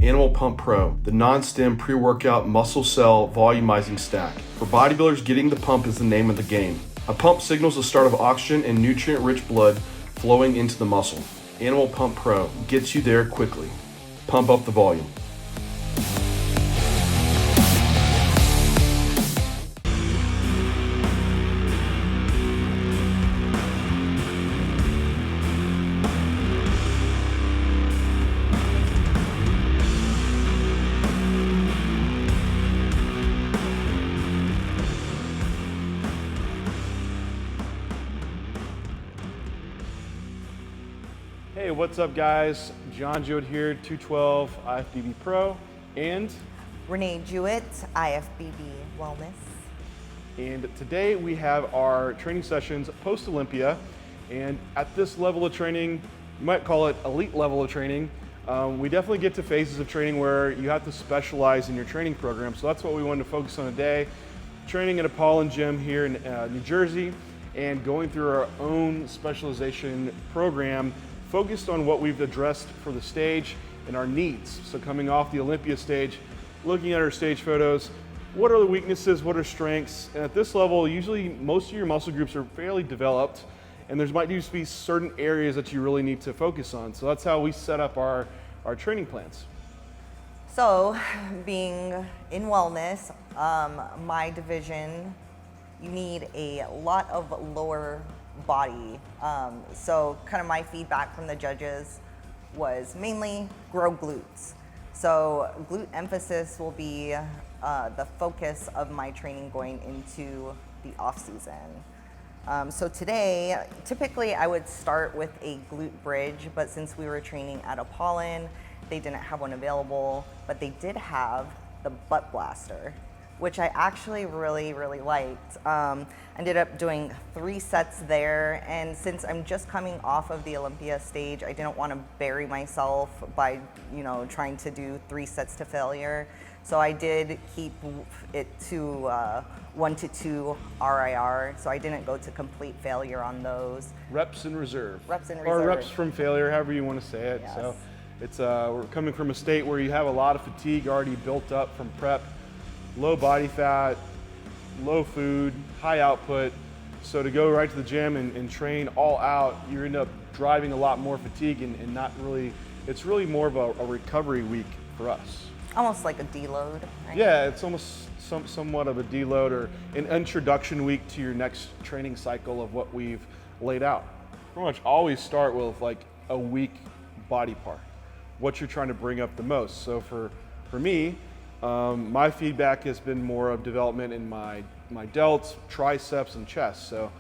Animal Pump Pro, the non-stim pre-workout muscle cell volumizing stack. For bodybuilders, getting the pump is the name of the game. A pump signals the start of oxygen and nutrient-rich blood flowing into the muscle. Animal Pump Pro gets you there quickly. Pump up the volume. Hey, what's up guys? John Jewett here, 212 IFBB Pro, and Renee, Jewett, IFBB Wellness. And today we have our training sessions Post-Olympia, and at this level of training, you might call it elite level of training, we definitely get to phases of training where you have to specialize in your training program, so that's what we wanted to focus on today. Training at Apollon Gym here in New Jersey, and going through our own specialization program focused on what we've addressed for the stage and our needs. So coming off the Olympia stage, looking at our stage photos, what are the weaknesses, what are strengths? And at this level, usually most of your muscle groups are fairly developed, and there might just be certain areas that you really need to focus on. So that's how we set up our training plans. So being in wellness, my division, you need a lot of lower body. So kind of my feedback from the judges was mainly grow glutes. So glute emphasis will be the focus of my training going into the off season. So today, typically I would start with a glute bridge, but since we were training at Apollon, they didn't have one available, but they did have the butt blaster, which I actually really liked. Ended up doing 3 sets there, and since I'm just coming off of the Olympia stage, I didn't want to bury myself by trying to do 3 sets to failure. So I did keep it to 1 to 2 RIR, so I didn't go to complete failure on those. Reps in reserve. Reps in reserve. Or reps from failure, however you want to say it. Yes. So it's we're coming from a state where you have a lot of fatigue already built up from prep, low body fat, low food, high output. So to go right to the gym and train all out, you end up driving a lot more fatigue and not really, it's really more of a recovery week for us. Almost like a deload, right? Yeah, it's almost somewhat of a deload or an introduction week to your next training cycle of what we've laid out. Pretty much always start with like a weak body part, what you're trying to bring up the most. So for me, my feedback has been more of development in my delts, triceps, and chest. So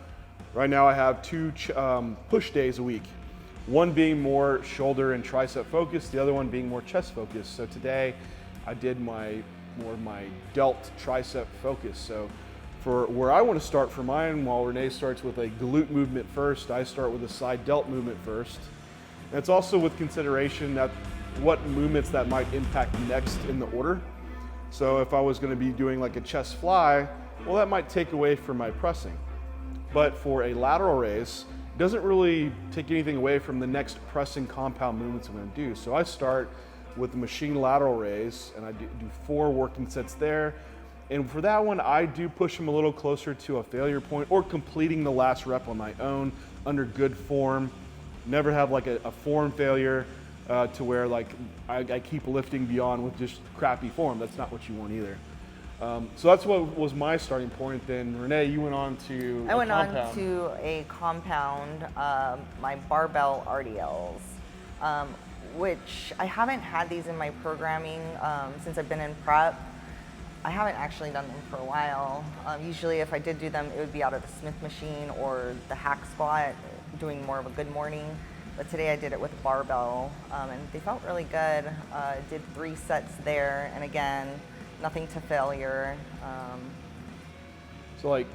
right now I have 2 push days a week. One being more shoulder and tricep focused, the other one being more chest focused. So today I did more of my delt tricep focus. So for where I want to start for mine, while Renee starts with a glute movement first, I start with a side delt movement first. And it's also with consideration that what movements that might impact next in the order. So if I was going to be doing like a chest fly, well, that might take away from my pressing. But for a lateral raise, it doesn't really take anything away from the next pressing compound movements I'm going to do. So I start with the machine lateral raise, and I do 4 working sets there. And for that one, I do push them a little closer to a failure point or completing the last rep on my own under good form. Never have like a form failure. To where like I keep lifting beyond with just crappy form. That's not what you want either. So that's what was my starting point. Then Renee, you went on to I went on to a compound, my barbell RDLs, which I haven't had these in my programming since I've been in prep. I haven't actually done them for a while. Usually if I did do them, it would be out of the Smith machine or the hack squat, doing more of a good morning. But today I did it with barbell, and they felt really good. Did 3 sets there, and again, nothing to failure. So like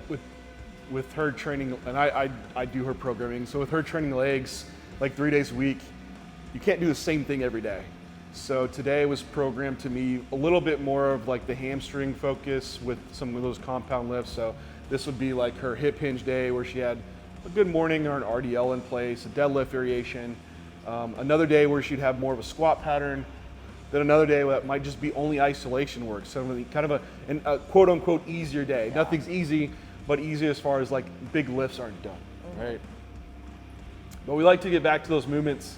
with her training, and I do her programming, so with her training legs, like 3 days a week, you can't do the same thing every day. So today was programmed to me a little bit more of like the hamstring focus with some of those compound lifts. So this would be like her hip hinge day where she had a good morning or an RDL in place, a deadlift variation. Another day where she'd have more of a squat pattern, Then another day that might just be only isolation work. So kind of a quote unquote easier day. Yeah. Nothing's easy, but easy as far as like big lifts aren't done, right? But we like to get back to those movements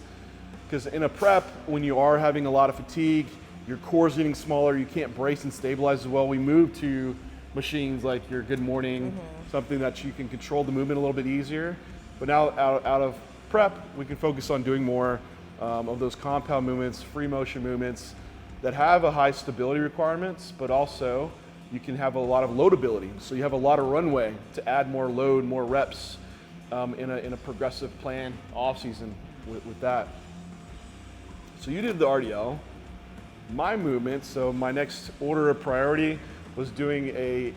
because in a prep, when you are having a lot of fatigue, your core's getting smaller, you can't brace and stabilize as well. We move to machines like your Good Morning, something that you can control the movement a little bit easier. But now out of prep, we can focus on doing more of those compound movements, free motion movements that have a high stability requirements, but also you can have a lot of loadability. So you have a lot of runway to add more load, more reps in a progressive plan off season with that. So you did the RDL. My movement, so my next order of priority was doing a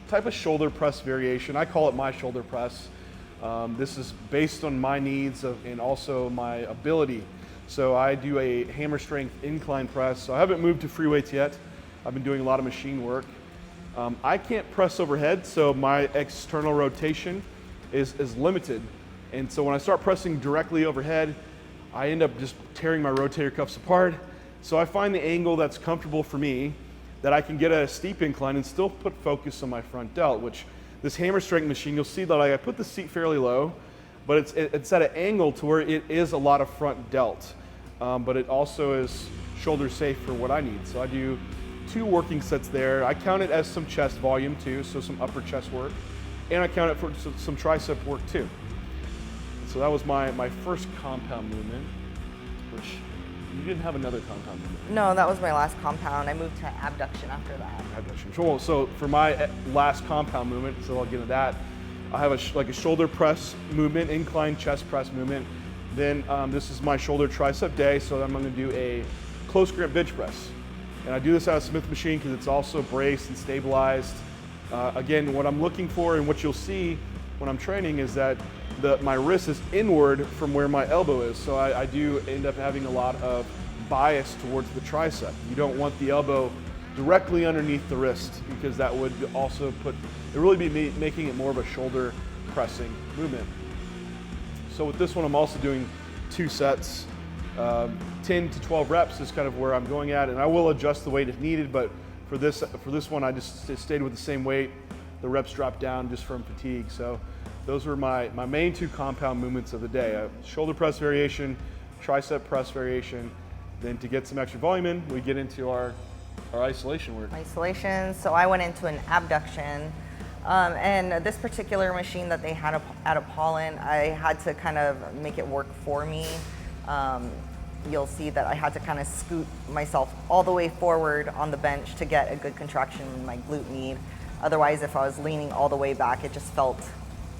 type of shoulder press variation. I call it my shoulder press. This is based on my needs and also my ability. So I do a hammer strength incline press. So I haven't moved to free weights yet. I've been doing a lot of machine work. I can't press overhead, so my external rotation is limited. And so when I start pressing directly overhead, I end up just tearing my rotator cuffs apart. So I find the angle that's comfortable for me, that I can get at a steep incline and still put focus on my front delt, which this hammer strength machine, you'll see that I put the seat fairly low, but it's at an angle to where it is a lot of front delt, but it also is shoulder safe for what I need. So I do 2 working sets there. I count it as some chest volume too, so some upper chest work, and I count it for some tricep work too. So that was my first compound movement, which you didn't have another compound movement. No, that was my last compound. I moved to abduction after that. Abduction. So for my last compound movement, so I'll get into that. I have a shoulder press movement, incline chest press movement. Then this is my shoulder tricep day, so I'm going to do a close grip bench press. And I do this out of Smith machine because it's also braced and stabilized. Again, what I'm looking for and what you'll see when I'm training is that my wrist is inward from where my elbow is. So I do end up having a lot of bias towards the tricep. You don't want the elbow directly underneath the wrist because that would also really be making it more of a shoulder pressing movement. So with this one, I'm also doing 2 sets. 10 to 12 reps is kind of where I'm going at, and I will adjust the weight if needed, but for this one, I just stayed with the same weight. The reps dropped down just from fatigue. So those were my main 2 compound movements of the day. A shoulder press variation, tricep press variation. Then to get some extra volume in, we get into our isolation work. Isolation, so I went into an abduction. And this particular machine that they had at Apollon, I had to kind of make it work for me. You'll see that I had to kind of scoot myself all the way forward on the bench to get a good contraction in my glute med. Otherwise, if I was leaning all the way back, it just felt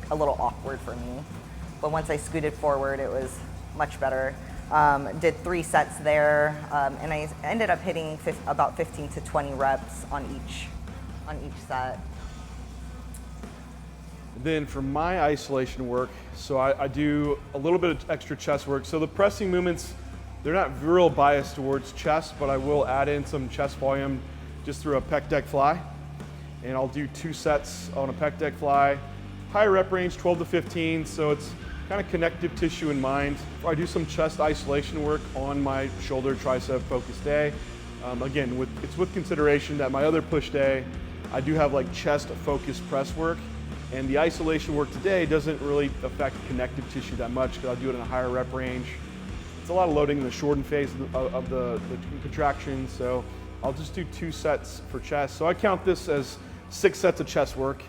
a little awkward for me. But once I scooted forward, it was much better. Did 3 sets there, and I ended up hitting about 15 to 20 reps on each set. Then for my isolation work, so I do a little bit of extra chest work. So the pressing movements, they're not real biased towards chest, but I will add in some chest volume just through a pec deck fly. And I'll do 2 sets on a pec deck fly. High rep range, 12 to 15, so it's kind of connective tissue in mind. I do some chest isolation work on my shoulder tricep focus day. Again, it's with consideration that my other push day, I do have like chest focused press work, and the isolation work today doesn't really affect connective tissue that much because I'll do it in a higher rep range. It's a lot of loading in the shortened phase of the contractions, so I'll just do 2 sets for chest. So I count this as 6 sets of chest work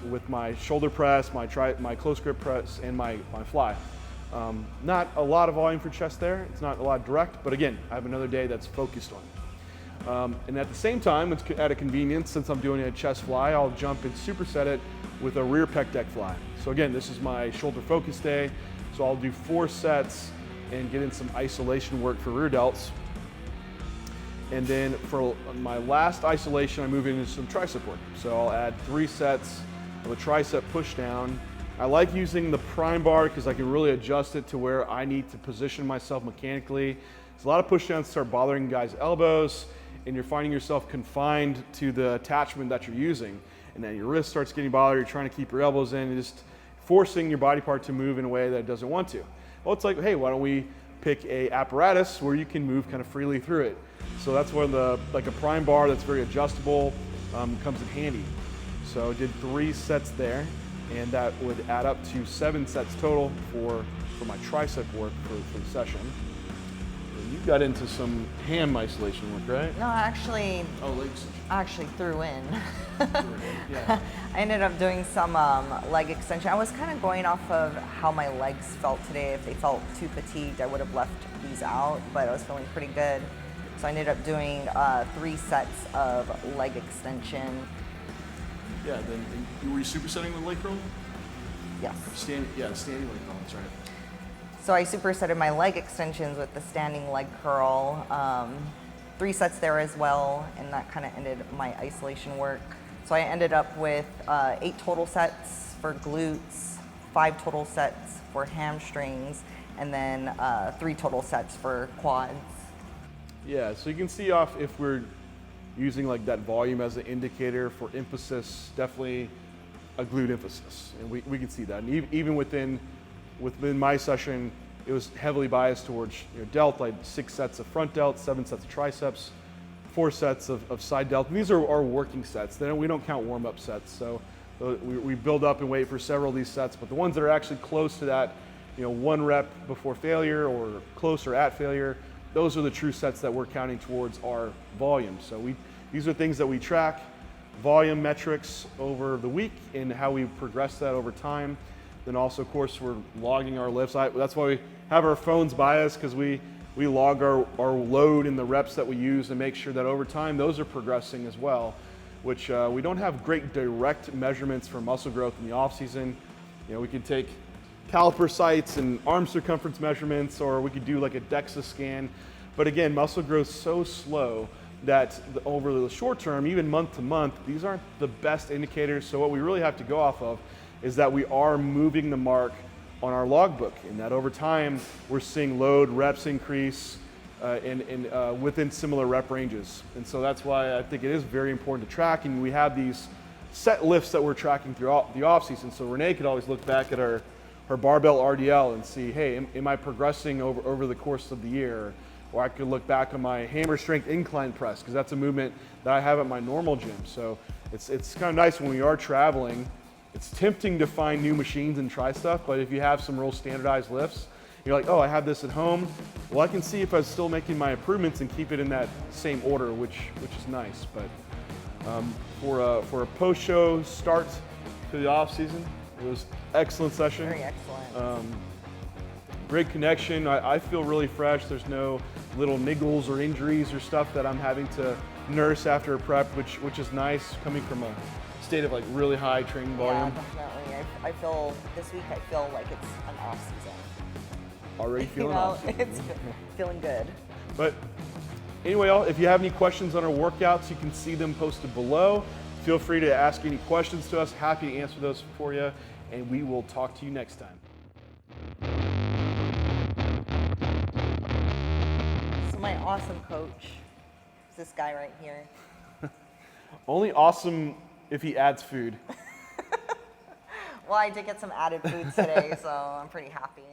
with my shoulder press, my close grip press, and my fly. Not a lot of volume for chest there. It's not a lot direct, but again, I have another day that's focused on it. And at the same time, it's at a convenience, since I'm doing a chest fly, I'll jump and superset it with a rear pec deck fly. So again, this is my shoulder focus day. So I'll do 4 sets and get in some isolation work for rear delts. And then for my last isolation, I move into some tricep work. So I'll add 3 sets of a tricep push down. I like using the prime bar because I can really adjust it to where I need to position myself mechanically. There's a lot of push downs start bothering guys' elbows, and you're finding yourself confined to the attachment that you're using. And then your wrist starts getting bothered, you're trying to keep your elbows in, and just forcing your body part to move in a way that it doesn't want to. Well, it's like, hey, why don't we pick a apparatus where you can move kind of freely through it. So that's where like a prime bar that's very adjustable comes in handy. So I did 3 sets there, and that would add up to 7 sets total for my tricep work for the session. And you got into some ham isolation work, right? No, actually, Legs. I actually threw in. Yeah. I ended up doing some leg extension. I was kind of going off of how my legs felt today. If they felt too fatigued, I would have left these out, but I was feeling pretty good. So I ended up doing 3 sets of leg extension. Yeah, then were you supersetting the leg curl? Yes. Standing leg curl, that's right. So I supersetted my leg extensions with the standing leg curl. 3 sets there as well, and that kind of ended my isolation work. So I ended up with 8 total sets for glutes, 5 total sets for hamstrings, and then 3 total sets for quads. Yeah, so you can see off if we're using like that volume as an indicator for emphasis, definitely a glute emphasis, and we can see that. And even within my session, it was heavily biased towards delt. I had 6 sets of front delt, 7 sets of triceps, 4 sets of side delt. And these are our working sets. We don't count warm-up sets, so we build up and wait for several of these sets. But the ones that are actually close to that, 1 rep before failure or close or at failure, those are the true sets that we're counting towards our volume. So these are things that we track, volume metrics over the week and how we progress that over time. Then also, of course, we're logging our lifts. That's why we have our phones by us, because we log our load and the reps that we use and make sure that over time those are progressing as well, which we don't have great direct measurements for muscle growth in the off season. We could take caliper sites and arm circumference measurements, or we could do like a DEXA scan. But again, muscle growth is so slow that over the short term, even month to month, these aren't the best indicators. So what we really have to go off of is that we are moving the mark on our logbook, and that over time we're seeing load reps increase within similar rep ranges. And so that's why I think it is very important to track, and we have these set lifts that we're tracking throughout the off season. So Renee could always look back at her barbell RDL and see, hey, am I progressing over the course of the year? Or I could look back on my hammer strength incline press, because that's a movement that I have at my normal gym. So it's kind of nice when we are traveling. It's tempting to find new machines and try stuff, but if you have some real standardized lifts, you're like, oh, I have this at home. Well, I can see if I'm still making my improvements and keep it in that same order, which is nice. But for a post-show start to the off season, it was excellent session. Very excellent. Great connection. I feel really fresh. There's no little niggles or injuries or stuff that I'm having to nurse after a prep, which is nice coming from a state of like really high training volume. Yeah, definitely. I feel this week, I feel like it's an off season. Already feeling awesome. It's feeling good. But anyway, if you have any questions on our workouts, you can see them posted below. Feel free to ask any questions to us. Happy to answer those for you, and we will talk to you next time. So my awesome coach is this guy right here. Only awesome if he adds food. Well, I did get some added food today, so I'm pretty happy.